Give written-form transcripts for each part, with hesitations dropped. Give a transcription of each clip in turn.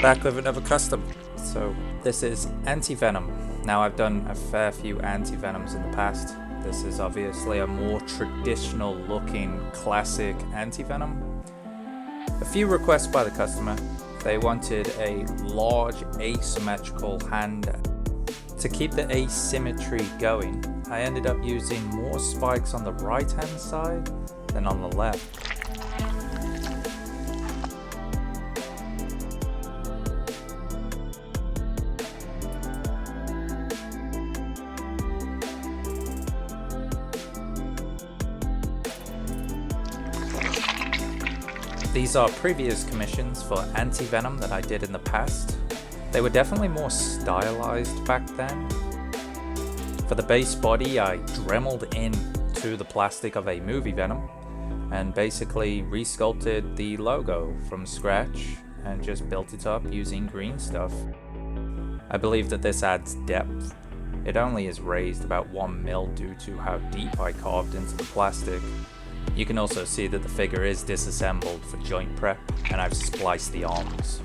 back with another custom. So this is anti-venom. Now I've done a fair few anti-venoms in the past. This is obviously a more traditional looking classic anti-venom. A few requests by the customer. They wanted a large asymmetrical hand. To keep the asymmetry going, I ended up using more spikes on the right hand side than on the left. These are previous commissions for anti-venom that I did in the past. They were definitely more stylized back then. For the base body, I dremeled into the plastic of a movie Venom and basically resculpted the logo from scratch and just built it up using green stuff. I believe that this adds depth. It only is raised about 1 mil due to how deep I carved into the plastic. You can also see that the figure is disassembled for joint prep, and I've spliced the arms.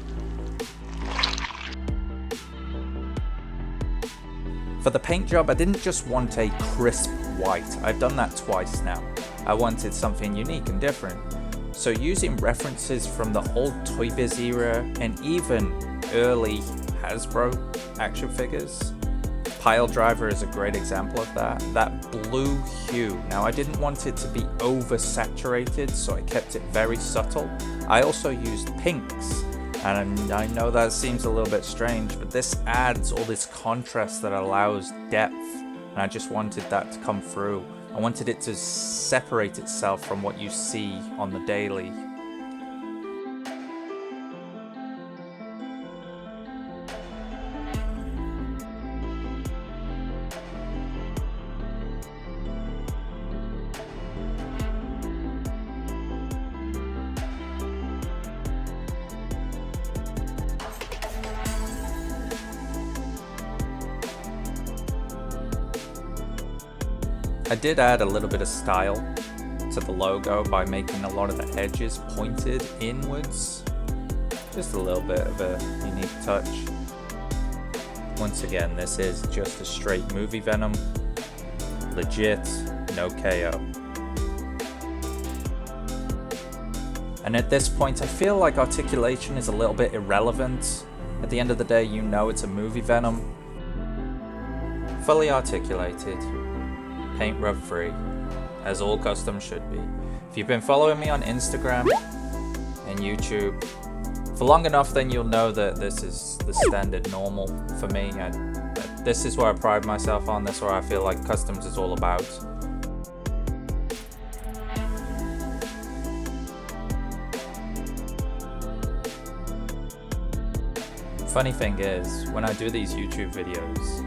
For the paint job, I didn't just want a crisp white. I've done that twice now. I wanted something unique and different. So using references from the old Toy Biz era and even early Hasbro action figures. Pile Driver is a great example of that. That blue hue. Now I didn't want it to be oversaturated, so I kept it very subtle. I also used pinks, and I know that seems a little bit strange, but this adds all this contrast that allows depth, and I just wanted that to come through. I wanted it to separate itself from what you see on the daily. I did add a little bit of style to the logo by making a lot of the edges pointed inwards. Just a little bit of a unique touch. Once again, this is just a straight movie Venom. Legit, no KO. And at this point, I feel like articulation is a little bit irrelevant. At the end of the day, you know it's a movie Venom. Fully articulated. Paint rub free, as all customs should be. If you've been following me on Instagram and YouTube for long enough, then you'll know that this is the standard normal for me. This is where I pride myself on, this is where I feel like customs is all about. Funny thing is, when I do these YouTube videos,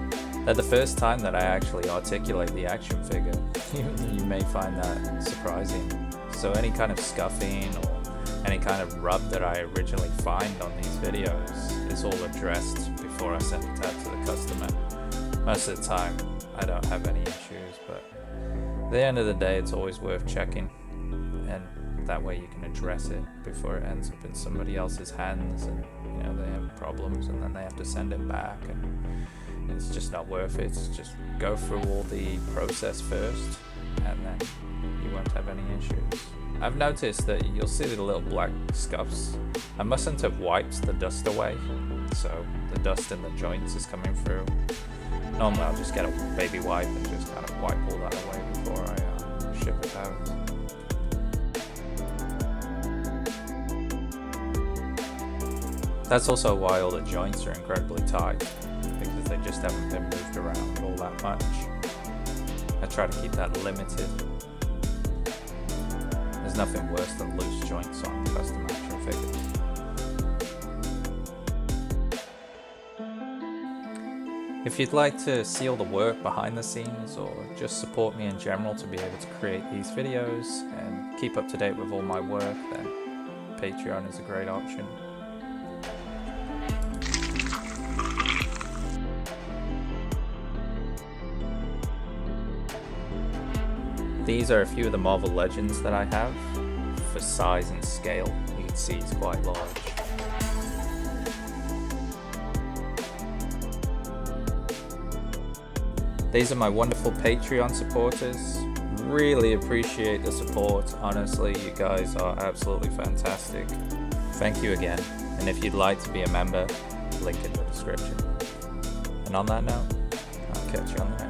they're the first time that I actually articulate the action figure. You may find that surprising. So any kind of scuffing or any kind of rub that I originally find on these videos is all addressed before I send it out to the customer. Most of the time I don't have any issues, but at the end of the day it's always worth checking, and that way you can address it before it ends up in somebody else's hands and they have problems and then they have to send it back, and it's just not worth it. It's just go through all the process first and then you won't have any issues. I've noticed that you'll see the little black scuffs. I mustn't have wiped the dust away, so the dust in the joints is coming through. Normally I'll just get a baby wipe and just kind of wipe all that away before I ship it out. That's also why all the joints are incredibly tight, because they just haven't been moved around all that much. I try to keep that limited. There's nothing worse than loose joints on custom action figures. If you'd like to see all the work behind the scenes, or just support me in general to be able to create these videos and keep up to date with all my work, then Patreon is a great option. These are a few of the Marvel Legends that I have. For size and scale, you can see it's quite large. These are my wonderful Patreon supporters. Really appreciate the support. Honestly, you guys are absolutely fantastic. Thank you again. And if you'd like to be a member, link in the description. And on that note, I'll catch you on the next.